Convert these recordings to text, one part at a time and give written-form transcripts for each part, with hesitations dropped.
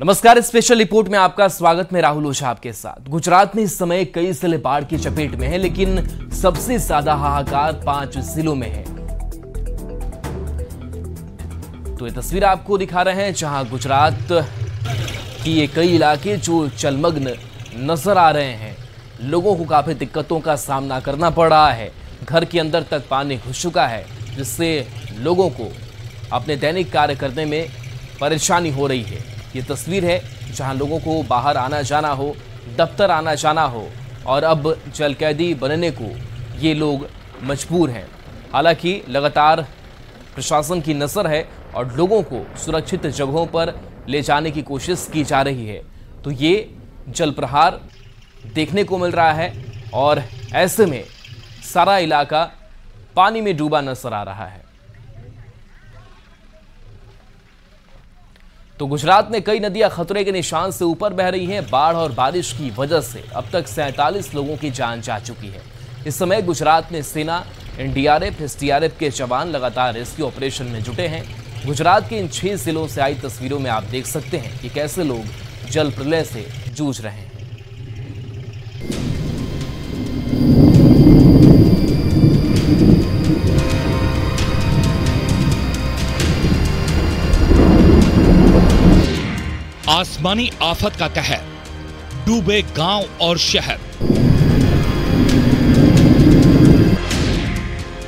नमस्कार, special report में आपका स्वागत। मैं राहुल ओझा आपके साथ। गुजरात में इस समय कई जिले बाढ़ की चपेट में हैं, लेकिन सबसे ज्यादा हाहाकार 5 जिलों में है। तो ये तस्वीर आपको दिखा रहे हैं जहां गुजरात की ये कई इलाके जो जलमग्न नजर आ रहे हैं। लोगों को काफी दिक्कतों का सामना करना पड़ रहा है। घर के अंदर तक पानी घुस चुका है, जिससे लोगों को अपने दैनिक कार्य करने में परेशानी हो रही है। ये तस्वीर है जहां लोगों को बाहर आना जाना हो, दफ्तर आना जाना हो, और अब जलकैदी बनने को ये लोग मजबूर हैं। हालांकि लगातार प्रशासन की नज़र है और लोगों को सुरक्षित जगहों पर ले जाने की कोशिश की जा रही है। तो ये जल प्रहार देखने को मिल रहा है और ऐसे में सारा इलाका पानी में डूबा नजर आ रहा है। तो गुजरात में कई नदियां खतरे के निशान से ऊपर बह रही हैं। बाढ़ और बारिश की वजह से अब तक 47 लोगों की जान जा चुकी है। इस समय गुजरात में सेना, एनडीआरएफ, एसडीआरएफ के जवान लगातार रेस्क्यू ऑपरेशन में जुटे हैं। गुजरात के इन 6 जिलों से आई तस्वीरों में आप देख सकते हैं कि कैसे लोग जल प्रलय से जूझ रहे हैं। आसमानी आफत का कहर, डूबे गांव और शहर।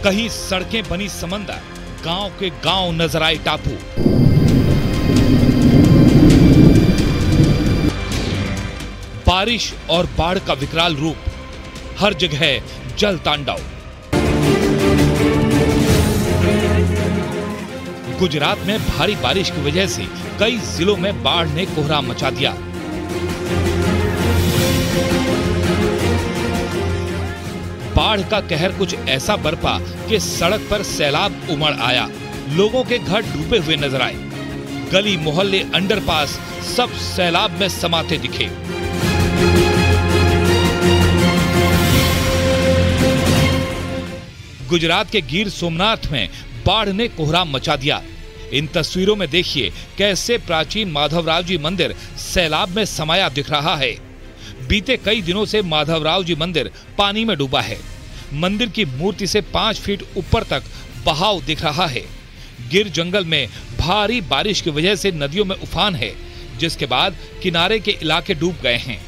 कहीं सड़कें बनी समंदर, गांव के गांव नजर आए टापू। बारिश और बाढ़ का विकराल रूप, हर जगह जल तांडव। गुजरात में भारी बारिश की वजह से कई जिलों में बाढ़ ने कोहराम मचा दिया। बाढ़ का कहर कुछ ऐसा बरपा कि सड़क पर सैलाब उमड़ आया। लोगों के घर डूबे हुए नजर आए। गली मोहल्ले, अंडरपास सब सैलाब में समाते दिखे। गुजरात के गिर सोमनाथ में बाढ़ ने कोहराम मचा दिया। इन तस्वीरों में देखिए कैसे प्राचीन माधवराव जी मंदिर सैलाब में समाया दिख रहा है। बीते कई दिनों से माधवराव जी मंदिर पानी में डूबा है। मंदिर की मूर्ति से 5 फीट ऊपर तक बहाव दिख रहा है। गिर जंगल में भारी बारिश की वजह से नदियों में उफान है, जिसके बाद किनारे के इलाके डूब गए हैं।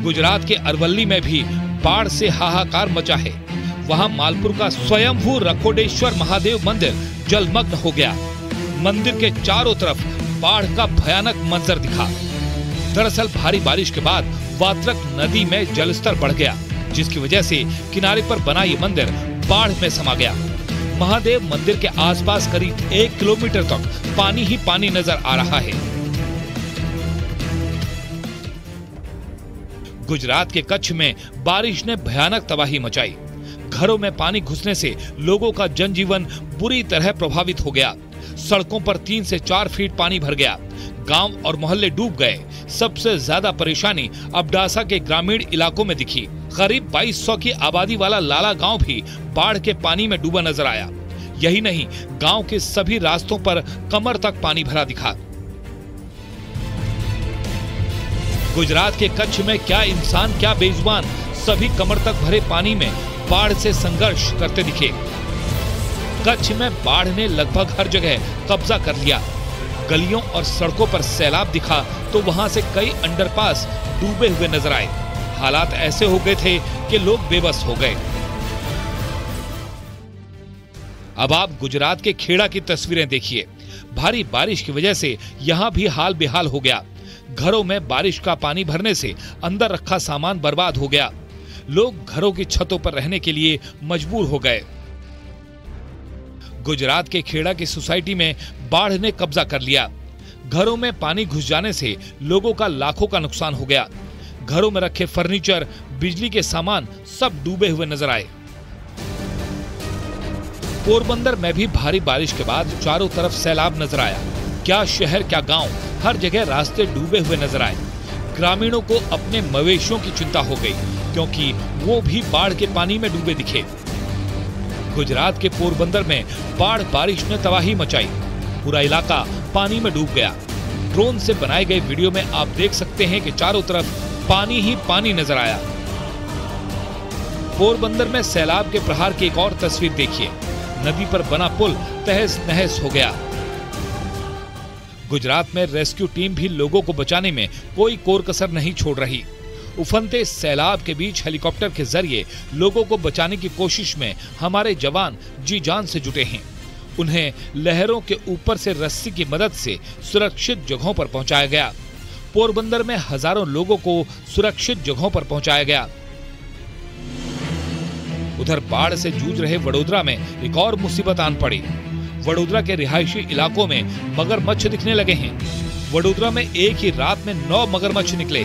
गुजरात के अरवल्ली में भी बाढ़ से हाहाकार मचा है। वहां मालपुर का स्वयंभू रखोडेश्वर महादेव मंदिर जलमग्न हो गया। मंदिर के चारों तरफ बाढ़ का भयानक मंजर दिखा। दरअसल भारी बारिश के बाद वात्रक नदी में जलस्तर बढ़ गया, जिसकी वजह से किनारे पर बना ये मंदिर बाढ़ में समा गया। महादेव मंदिर के आसपास करीब 1 किलोमीटर तक पानी ही पानी नजर आ रहा है। गुजरात के कच्छ में बारिश ने भयानक तबाही मचाई। घरों में पानी घुसने से लोगों का जनजीवन बुरी तरह प्रभावित हो गया। सड़कों पर 3 से 4 फीट पानी भर गया। गांव और मोहल्ले डूब गए। सबसे ज्यादा परेशानी अबडासा के ग्रामीण इलाकों में दिखी। करीब 2200 की आबादी वाला लाला गांव भी बाढ़ के पानी में डूबा नजर आया। यही नहीं, गांव के सभी रास्तों पर कमर तक पानी भरा दिखा। गुजरात के कच्छ में क्या इंसान क्या बेजुबान, सभी कमर तक भरे पानी में बाढ़ से संघर्ष करते दिखे। कच्छ में बाढ़ ने लगभग हर जगह कब्जा कर लिया। गलियों और सड़कों पर सैलाब दिखा तो वहां से कई अंडरपास डूबे हुए नजर आए। हालात ऐसे हो गए थे कि लोग बेबस हो गए। अब आप गुजरात के खेड़ा की तस्वीरें देखिए। भारी बारिश की वजह से यहां भी हाल बेहाल हो गया। घरों में बारिश का पानी भरने से अंदर रखा सामान बर्बाद हो गया। लोग घरों की छतों पर रहने के लिए मजबूर हो गए। गुजरात के खेड़ा की सोसाइटी में बाढ़ ने कब्जा कर लिया। घरों में पानी घुस जाने से लोगों का लाखों का नुकसान हो गया। घरों में रखे फर्नीचर, बिजली के सामान सब डूबे हुए नजर आए। पोरबंदर में भी भारी बारिश के बाद चारों तरफ सैलाब नजर आया। क्या शहर क्या गांव, हर जगह रास्ते डूबे हुए नजर आए। ग्रामीणों को अपने मवेशियों की चिंता हो गई, क्योंकि वो भी बाढ़ के पानी में डूबे दिखे। गुजरात के पोरबंदर में बाढ़ बारिश ने तबाही मचाई। पूरा इलाका पानी में डूब गया। ड्रोन से बनाए गए वीडियो में आप देख सकते हैं कि चारों तरफ पानी ही पानी नजर आया। पोरबंदर में सैलाब के प्रहार की एक और तस्वीर देखिए। नदी पर बना पुल तहस नहस हो गया। गुजरात में रेस्क्यू टीम भी लोगों को बचाने में कोई कोर कसर नहीं छोड़ रही। उफनते सैलाब के बीच हेलीकॉप्टर के जरिए लोगों को बचाने की कोशिश में हमारे जवान जी जान से जुटे हैं। उन्हें लहरों के ऊपर से रस्सी की मदद से सुरक्षित जगहों पर पहुंचाया गया। पोरबंदर में हजारों लोगों को सुरक्षित जगहों पर पहुंचाया गया। उधर बाढ़ से जूझ रहे वडोदरा में एक और मुसीबत आन पड़ी। वडोदरा के रिहायशी इलाकों में मगरमच्छ दिखने लगे हैं। वडोदरा में एक ही रात में 9 मगरमच्छ निकले।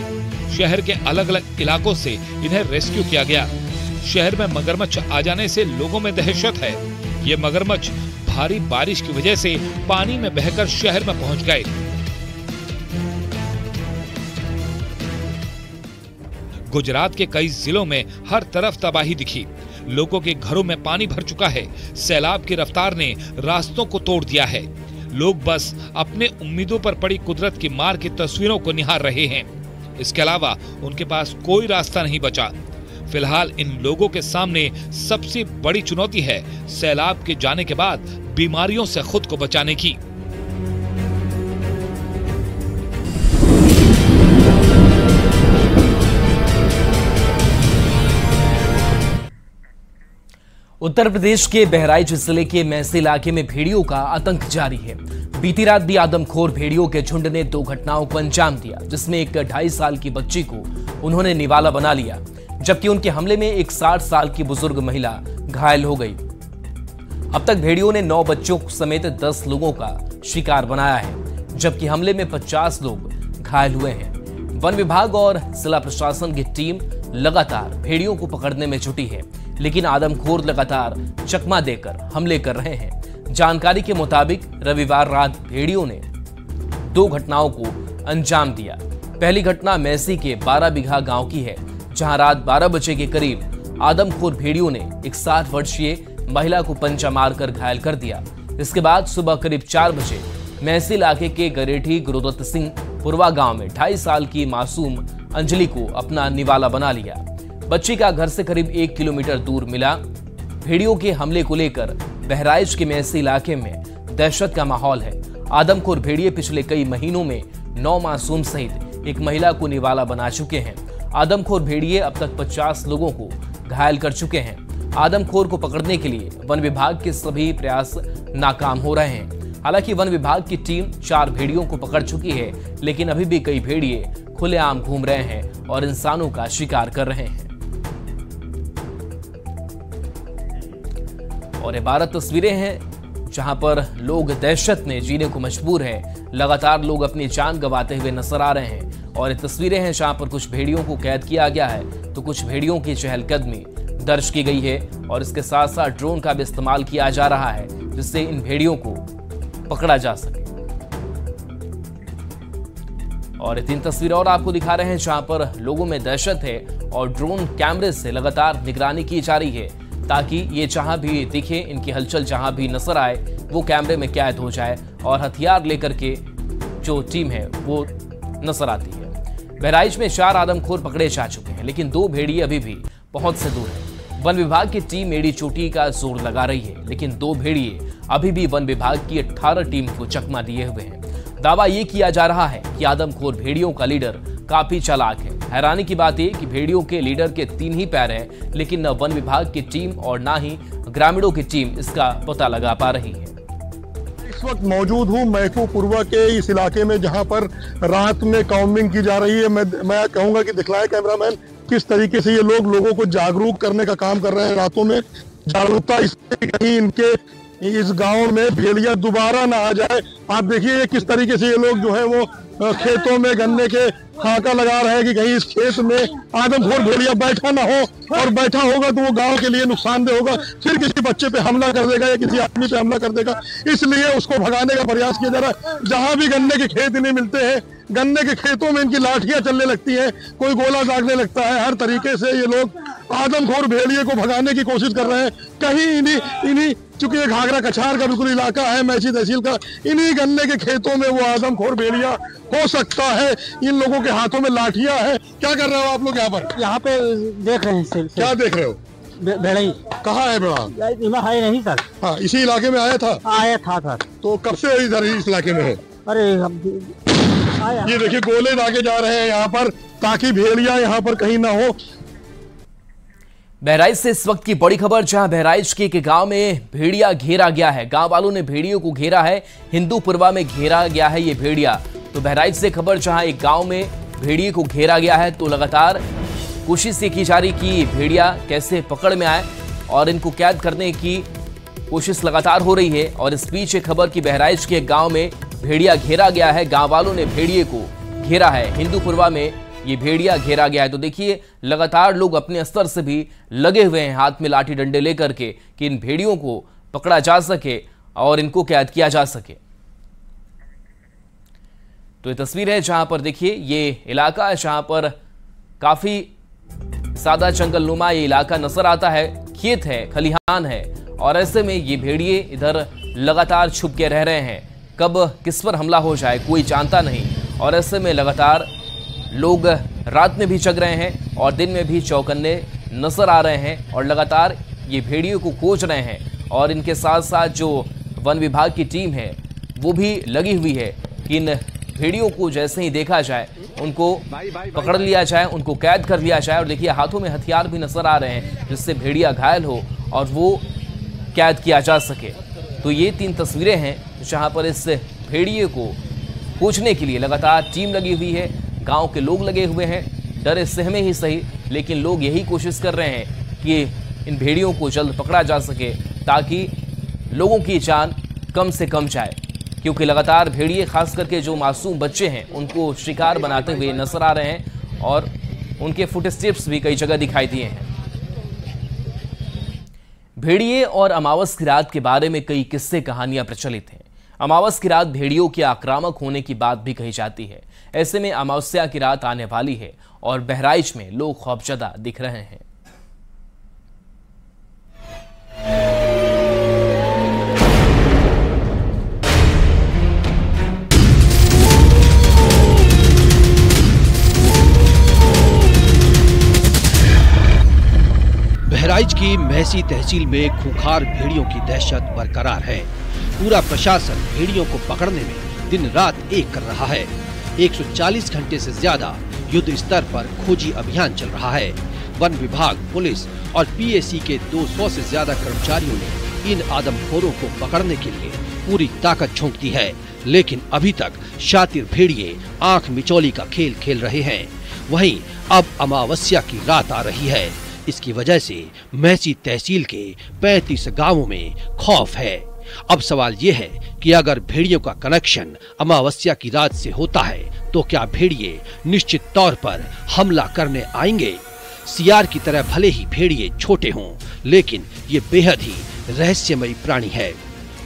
शहर के अलग अलग इलाकों से इन्हें रेस्क्यू किया गया। शहर में मगरमच्छ आ जाने से लोगों में दहशत है। ये मगरमच्छ भारी बारिश की वजह से पानी में बहकर शहर में पहुंच गए। गुजरात के कई जिलों में हर तरफ तबाही दिखी। लोगों के घरों में पानी भर चुका है। सैलाब की रफ्तार ने रास्तों को तोड़ दिया है। लोग बस अपने उम्मीदों पर पड़ी कुदरत की मार की तस्वीरों को निहार रहे हैं। इसके अलावा उनके पास कोई रास्ता नहीं बचा। फिलहाल इन लोगों के सामने सबसे बड़ी चुनौती है सैलाब के जाने के बाद बीमारियों से खुद को बचाने की। उत्तर प्रदेश के बहराइच जिले के मैसी इलाके में भेड़ियों का आतंक जारी है। बीती रात भी आदमखोर भेड़ियों के झुंड ने 2 घटनाओं को अंजाम दिया, जिसमें एक 2.5 साल की बच्ची को उन्होंने निवाला बना लिया, जबकि उनके हमले में एक 60 साल की बुजुर्ग महिला घायल हो गई। अब तक भेड़ियों ने 9 बच्चों समेत 10 लोगों का शिकार बनाया है, जबकि हमले में 50 लोग घायल हुए हैं। वन विभाग और जिला प्रशासन की टीम लगातार भेड़ियों को पकड़ने में जुटी है, लेकिन आदमखोर लगातार चकमा देकर हमले कर रहे हैं। जानकारी के मुताबिक रविवार रात भेड़ियों ने 2 घटनाओं को अंजाम दिया। पहली घटना मैसी के 12 बीघा गांव की है, जहां रात 12 बजे के करीब आदमखोर भेड़ियों ने एक 60 वर्षीय महिला को पंचा मारकर घायल कर दिया। इसके बाद सुबह करीब 4 बजे मैसी इलाके के गरेठी गुरुदत्त सिंह पुरवा गांव में 2.5 साल की मासूम अंजलि को अपना निवाला बना लिया। बच्ची का घर से करीब 1 किलोमीटर दूर मिला। भेड़ियों के हमले को लेकर बहराइच के मैसी इलाके में दहशत का माहौल है। आदमखोर भेड़िए पिछले कई महीनों में 9 मासूम सहित एक महिला को निवाला बना चुके हैं। आदमखोर भेड़िए अब तक 50 लोगों को घायल कर चुके हैं। आदमखोर को पकड़ने के लिए वन विभाग के सभी प्रयास नाकाम हो रहे हैं। हालांकि वन विभाग की टीम 4 भेड़ियों को पकड़ चुकी है, लेकिन अभी भी कई भेड़िए खुलेआम घूम रहे हैं और इंसानों का शिकार कर रहे हैं। और ये 12 तस्वीरें हैं जहां पर लोग दहशत में जीने को मजबूर हैं। लगातार लोग अपनी जान गंवाते हुए नजर आ रहे हैं। और ये तस्वीरें हैं जहां पर कुछ भेड़ियों को कैद किया गया है, तो कुछ भेड़ियों की चहलकदमी दर्ज की गई है। और इसके साथ साथ ड्रोन का भी इस्तेमाल किया जा रहा है, जिससे इन भेड़ियों को पकड़ा जा सके। और ये 3 तस्वीरें और आपको दिखा रहे हैं जहां पर लोगों में दहशत है और ड्रोन कैमरे से लगातार निगरानी की जा रही है, ताकि ये जहां भी दिखे, इनकी हलचल जहां भी नजर आए, वो कैमरे में कैद हो जाए और हथियार लेकर के जो टीम है वो नजर आती है। बहराइच में 4 आदमखोर पकड़े जा चुके हैं, लेकिन 2 भेड़िए अभी भी बहुत से दूर है। वन विभाग की टीम एड़ी चोटी का जोर लगा रही है, लेकिन 2 भेड़िए अभी भी वन विभाग की 18 टीम को चकमा दिए हुए हैं। दावा ये किया जा रहा है कि आदमखोर भेड़ियों का लीडर काफी चालाक है। हैरानी की बात यह कि भेड़ियों के लीडर के 3 ही पैर हैं, लेकिन न वन विभाग की टीम और ना ही ग्रामीणों की टीम इसका पता लगा पा रही है। इस वक्त मौजूद हूँ मैकू पूर्वा के इस इलाके में, जहां पर रात में काउंटिंग की जा रही है। मैं कहूंगा कि दिखलाए कैमरामैन किस तरीके से ये लोगों को जागरूक करने का काम कर रहे हैं। रातों में जागरूकता इससे कहीं इनके इस गांव में भेड़िया दोबारा ना आ जाए। आप देखिए किस तरीके से ये लोग जो है वो खेतों में गन्ने के खाका लगा रहे हैं कि कहीं इस खेत में आदमखोर भेड़िया बैठा ना हो, और बैठा होगा तो वो गांव के लिए नुकसानदेह होगा, फिर किसी बच्चे पे हमला कर देगा या किसी आदमी पे हमला कर देगा। इसलिए उसको भगाने का प्रयास किया जा रहा है। जहां भी गन्ने के खेत नहीं मिलते हैं, गन्ने के खेतों में इनकी लाठियां चलने लगती हैं, कोई गोला दागने लगता है। हर तरीके से ये लोग आदमखोर भेड़िए को भगाने की कोशिश कर रहे हैं। कहीं इन्हीं चूंकि ये घाघरा कछार का बिल्कुल इलाका है, मैची तहसील का, इन्हीं गन्ने के खेतों में वो आदमखोर भेड़िया हो सकता है। इन लोगों के हाथों में लाठियां हैं। क्या कर रहे हो आप लोग यहाँ पर? यहाँ पे देख रहे हैं। क्या देख रहे हो? भेड़ई कहाँ है भेड़ा? है नहीं सर। हाँ, इसी इलाके में आया था? आया था सर। तो कब से इधर इस इलाके में है? अरे ये देखिए गोले दागे जा रहे हैं यहाँ पर, ताकि भेड़िया यहाँ पर कहीं ना हो। बहराइच से इस वक्त की बड़ी खबर, जहां बहराइच के एक गांव में भेड़िया घेरा गया है। गांव वालों ने भेड़ियों को घेरा है। हिंदूपुरवा में घेरा गया है ये भेड़िया। तो बहराइच से खबर, जहां एक गांव में भेड़िए को घेरा गया है, तो लगातार कोशिश ये की जा रही कि भेड़िया कैसे पकड़ में आए और इनको कैद करने की कोशिश लगातार हो रही है। और इस बीच एक खबर कि बहराइच के एक गांव में भेड़िया घेरा गया है। गांव वालों ने भेड़िए को घेरा है। हिंदूपुरवा में ये भेड़िया घेरा गया है। तो देखिए लगातार लोग अपने स्तर से भी लगे हुए हैं, हाथ में लाठी डंडे लेकर के, कि इन भेड़ियों को पकड़ा जा सके और इनको कैद किया जा सके। तो ये तस्वीर है जहां पर देखिए ये इलाका है, जहां पर काफी सादा जंगलनुमा ये इलाका नजर आता है। खेत है, खलिहान है, और ऐसे में ये भेड़िए इधर लगातार छुप के रह रहे हैं। कब किस पर हमला हो जाए कोई जानता नहीं। और ऐसे में लगातार लोग रात में भी जग रहे हैं और दिन में भी चौकन्ने नजर आ रहे हैं और लगातार ये भेड़ियों को खोज रहे हैं। और इनके साथ साथ जो वन विभाग की टीम है वो भी लगी हुई है कि इन भेड़ियों को जैसे ही देखा जाए उनको पकड़ लिया जाए, उनको कैद कर लिया जाए। और देखिए हाथों में हथियार भी नजर आ रहे हैं जिससे भेड़िया घायल हो और वो कैद किया जा सके। तो ये 3 तस्वीरें हैं जहां पर इस भेड़िए को खोजने के लिए लगातार टीम लगी हुई है, गांव के लोग लगे हुए हैं। डरे सहमे ही सही, लेकिन लोग यही कोशिश कर रहे हैं कि इन भेड़ियों को जल्द पकड़ा जा सके ताकि लोगों की जान कम से कम जाए। क्योंकि लगातार भेड़िए, खास करके जो मासूम बच्चे हैं, उनको शिकार बनाते हुए नजर आ रहे हैं और उनके फुटस्टेप्स भी कई जगह दिखाई दिए हैं। भेड़िए और अमावस की रात के बारे में कई किस्से कहानियां प्रचलित हैं। अमावस की रात भेड़ियों के आक्रामक होने की बात भी कही जाती है। ऐसे में अमावस्या की रात आने वाली है और बहराइच में लोग खौफजदा दिख रहे हैं। बहराइच की महसी तहसील में खूंखार भेड़ियों की दहशत बरकरार है। पूरा प्रशासन भेड़ियों को पकड़ने में दिन रात एक कर रहा है। 140 घंटे से ज्यादा युद्ध स्तर पर खोजी अभियान चल रहा है। वन विभाग, पुलिस और पीएसी के 200 से ज्यादा कर्मचारियों ने इन आदमखोरों को पकड़ने के लिए पूरी ताकत झोंक दी है, लेकिन अभी तक शातिर भेड़िए आंख मिचौली का खेल खेल रहे हैं। वहीं अब अमावस्या की रात आ रही है। इसकी वजह से महसी तहसील के 35 गांवों में खौफ है। अब सवाल ये है कि अगर भेड़ियों का कनेक्शन अमावस्या की रात से होता है तो क्या भेड़िए निश्चित तौर पर हमला करने आएंगे? सियार की तरह भले ही भेड़िए छोटे हों, लेकिन ये बेहद ही रहस्यमयी प्राणी है।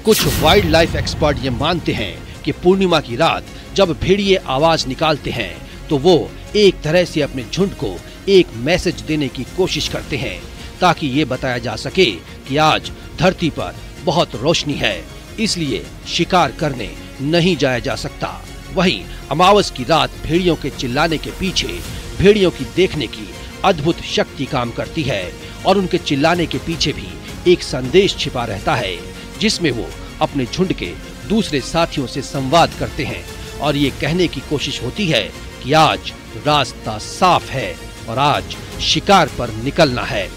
कुछ वाइल्ड लाइफ एक्सपर्ट ये मानते हैं कि पूर्णिमा की रात जब भेड़िए आवाज निकालते हैं तो वो एक तरह से अपने झुंड को एक मैसेज देने की कोशिश करते हैं, ताकि ये बताया जा सके कि आज धरती पर बहुत रोशनी है, इसलिए शिकार करने नहीं जाया जा सकता। वहीं अमावस की रात भेड़ियों के चिल्लाने के पीछे भेड़ियों की देखने की अद्भुत शक्ति काम करती है और उनके चिल्लाने के पीछे भी एक संदेश छिपा रहता है, जिसमें वो अपने झुंड के दूसरे साथियों से संवाद करते हैं और ये कहने की कोशिश होती है कि आज रास्ता साफ है और आज शिकार पर निकलना है।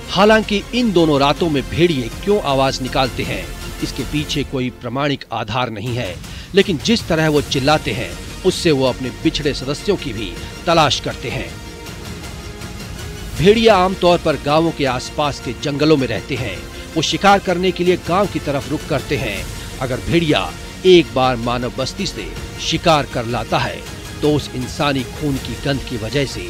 हालांकि इन दोनों रातों में भेड़िए क्यों आवाज निकालते हैं, इसके पीछे कोई प्रामाणिक आधार नहीं है, लेकिन जिस तरह वो चिल्लाते हैं उससे वो अपने बिछड़े सदस्यों की भी तलाश करते हैं। भेड़िया आमतौर पर गांवों के आसपास के जंगलों में रहते हैं। वो शिकार करने के लिए गांव की तरफ रुख करते हैं। अगर भेड़िया एक बार मानव बस्ती से शिकार कर लाता है तो उस इंसानी खून की गंध की वजह से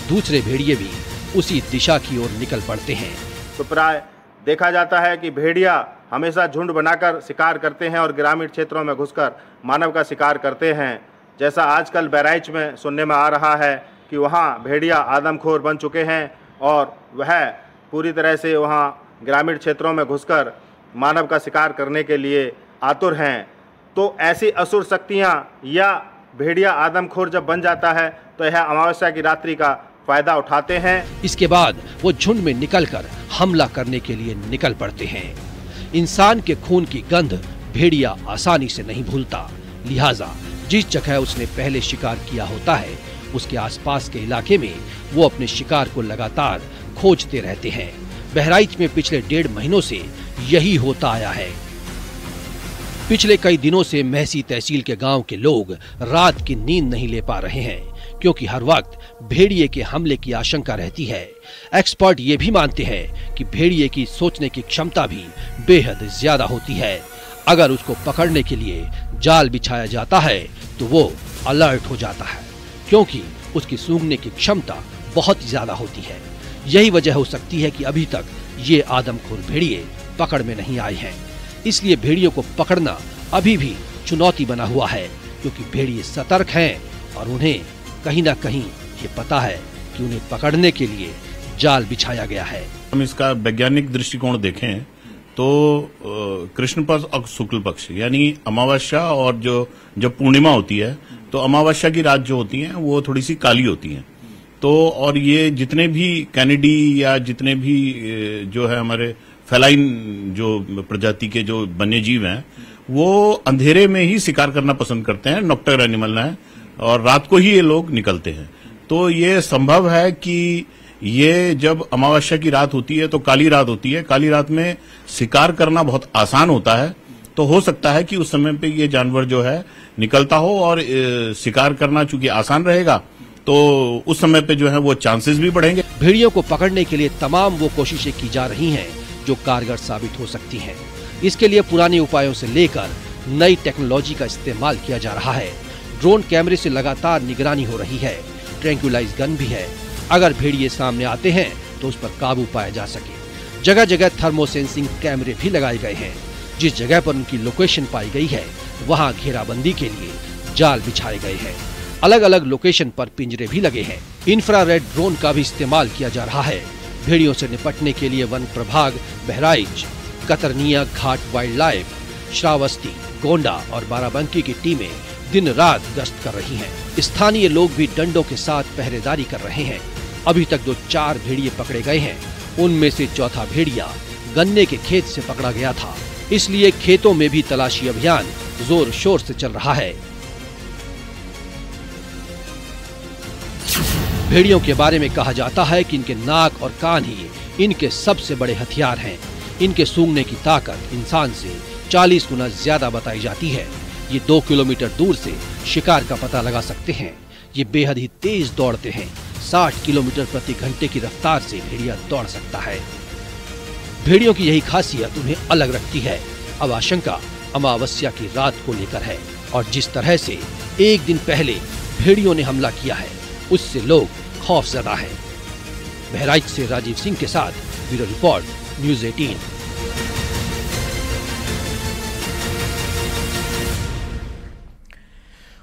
दूसरे भेड़िए भी उसी दिशा की ओर निकल पड़ते हैं। तो प्राय देखा जाता है कि भेड़िया हमेशा झुंड बनाकर शिकार करते हैं और ग्रामीण क्षेत्रों में घुसकर मानव का शिकार करते हैं। जैसा आजकल बहराइच में सुनने में आ रहा है कि वहाँ भेड़िया आदमखोर बन चुके हैं और वह पूरी तरह से वहाँ ग्रामीण क्षेत्रों में घुसकर मानव का शिकार करने के लिए आतुर हैं। तो ऐसी असुर शक्तियाँ या भेड़िया आदमखोर जब बन जाता है तो यह अमावस्या की रात्रि का फायदा उठाते हैं। इसके बाद वो झुंड में निकलकर हमला करने के लिए निकल पड़ते हैं। इंसान के खून की गंध भेड़िया आसानी से नहीं भूलता, लिहाजा जिस जगह उसने पहले शिकार किया होता है उसके आसपास के इलाके में वो अपने शिकार को लगातार खोजते रहते हैं। बहराइच में पिछले 1.5 महीनों से यही होता आया है। पिछले कई दिनों से महसी तहसील के गांव के लोग रात की नींद नहीं ले पा रहे हैं, क्योंकि हर वक्त भेड़िए के हमले की आशंका रहती है। एक्सपर्ट ये भी मानते हैं कि भेड़िए की सोचने की क्षमता भी बेहद ज्यादा होती है। अगर उसको पकड़ने के लिए जाल बिछाया जाता है तो वो अलर्ट हो जाता है, क्योंकि उसकी सूंघने की क्षमता बहुत ज्यादा होती है। यही वजह हो सकती है कि अभी तक ये आदमखोर भेड़िए पकड़ में नहीं आए हैं। इसलिए भेड़ियों को पकड़ना अभी भी चुनौती बना हुआ है, क्योंकि भेड़िए सतर्क हैं और उन्हें कहीं ना कहीं ये पता है कि उन्हें पकड़ने के लिए जाल बिछाया गया है। हम इसका वैज्ञानिक दृष्टिकोण देखें तो कृष्ण पक्ष और शुक्ल पक्ष यानी अमावस्या और जो पूर्णिमा होती है, तो अमावस्या की रात जो होती है वो थोड़ी सी काली होती है। तो और ये जितने भी कैनिडी या जितने भी जो है हमारे फेलाइन जो प्रजाति के जो वन्यजीव हैं वो अंधेरे में ही शिकार करना पसंद करते हैं, नॉक्टर्न एनिमल है, और रात को ही ये लोग निकलते हैं। तो ये संभव है कि ये जब अमावस्या की रात होती है तो काली रात होती है, काली रात में शिकार करना बहुत आसान होता है। तो हो सकता है कि उस समय पे ये जानवर जो है निकलता हो और शिकार करना चूंकि आसान रहेगा तो उस समय पे जो है वो चांसेस भी बढ़ेंगे। भेड़ियों को पकड़ने के लिए तमाम वो कोशिशें की जा रही हैं जो कारगर साबित हो सकती हैं। इसके लिए पुराने उपायों से लेकर नई टेक्नोलॉजी का इस्तेमाल किया जा रहा है। ड्रोन कैमरे से लगातार निगरानी हो रही है, ट्रैंक्विलाइज गन भी है। अगर भेड़िए सामने आते हैं तो उस पर काबू पाया जा सके। जगह जगह थर्मोसेंसिंग कैमरे भी लगाए गए हैं। जिस जगह पर उनकी लोकेशन पाई गई है वहां घेराबंदी के लिए जाल बिछाए गए हैं। अलग अलग लोकेशन पर पिंजरे भी लगे हैं। इंफ्रारेड ड्रोन का भी इस्तेमाल किया जा रहा है। भेड़ियों से निपटने के लिए वन प्रभाग बहराइच, कतरनिया घाट वाइल्ड लाइफ, श्रावस्ती, गोंडा और बाराबंकी की टीमें दिन रात गश्त कर रही हैं। स्थानीय लोग भी डंडों के साथ पहरेदारी कर रहे हैं। अभी तक जो 4 भेड़िए पकड़े गए हैं उनमें से चौथा भेड़िया गन्ने के खेत से पकड़ा गया था, इसलिए खेतों में भी तलाशी अभियान जोर शोर से चल रहा है। भेड़ियों के बारे में कहा जाता है कि इनके नाक और कान ही इनके सबसे बड़े हथियार हैं। इनके सूंघने की ताकत इंसान से 40 गुना ज्यादा बताई जाती है। ये 2 किलोमीटर दूर से शिकार का पता लगा सकते हैं। ये बेहद ही तेज दौड़ते हैं। 60 किलोमीटर प्रति घंटे की रफ्तार से भेड़िया दौड़ सकता है। भेड़ियों की यही खासियत उन्हें अलग रखती है। अब आशंका अमावस्या की रात को लेकर है और जिस तरह से एक दिन पहले भेड़ियों ने हमला किया है उससे लोग खौफजदा हैं। बहराइच से राजीव सिंह के साथ bureau report, news 18।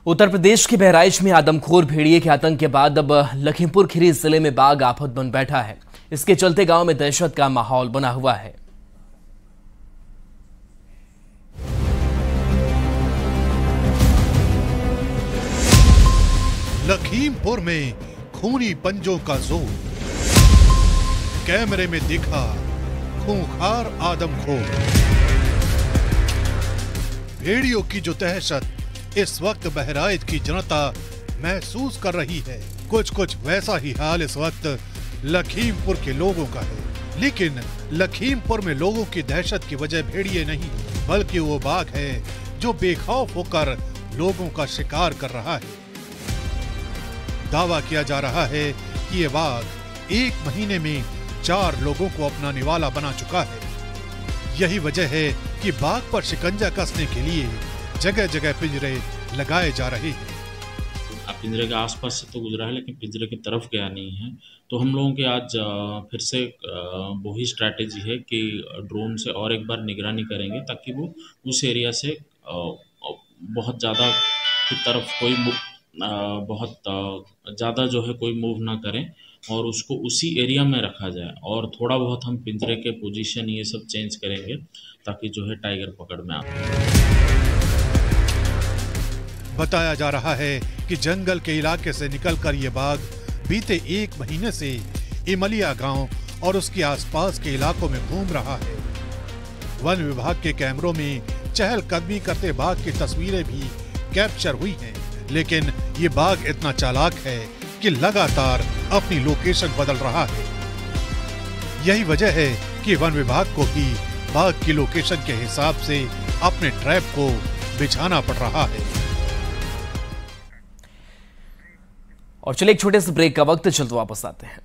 Uttar Pradesh के बहराइच में आदमखोर भेड़िए के आतंक के बाद अब लखीमपुर खीरी जिले में बाघ आफत बन बैठा है। इसके चलते गांव में दहशत का माहौल बना हुआ है। लखीमपुर में खूनी पंजों का जोर, कैमरे में दिखा खूंखार आदमखोर। भेड़ियों की जो दहशत इस वक्त बहराइच की जनता महसूस कर रही है, कुछ वैसा ही हाल इस वक्त लखीमपुर के लोगों का है। लेकिन लखीमपुर में लोगों की दहशत की वजह भेड़िए नहीं, बल्कि वो बाघ है जो बेखौफ होकर लोगों का शिकार कर रहा है। दावा किया जा रहा है कि ये बाघ 1 महीने में 4 लोगों को अपना निवाला बना चुका है। यही वजह है कि बाघ पर शिकंजा कसने के लिए जगह जगह पिंजरे लगाए जा रहे हैं। पिंजरे के आसपास से तो गुजरा है लेकिन पिंजरे की तरफ गया नहीं है। तो हम लोगों की आज फिर से वही स्ट्रैटेजी है कि ड्रोन से और एक बार निगरानी करेंगे ताकि वो उस एरिया से बहुत ज़्यादा की तरफ कोई बहुत ज़्यादा जो है कोई मूव ना करें और उसको उसी एरिया में रखा जाए, और थोड़ा बहुत हम पिंजरे के पोजीशन ये सब चेंज करेंगे ताकि जो है टाइगर पकड़ में आए। बताया जा रहा है कि जंगल के इलाके से निकलकर ये बाघ बीते 1 महीने से इमलिया गांव और उसके आसपास के इलाकों में घूम रहा है। वन विभाग के कैमरों में चहलकदमी करते बाघ की तस्वीरें भी कैप्चर हुई हैं, लेकिन ये बाघ इतना चालाक है कि लगातार अपनी लोकेशन बदल रहा है। यही वजह है कि वन विभाग को भी बाघ की लोकेशन के हिसाब से अपने ट्रैप को बिछाना पड़ रहा है। और चलिए एक छोटे से ब्रेक का वक्त, चलते वापस आते हैं।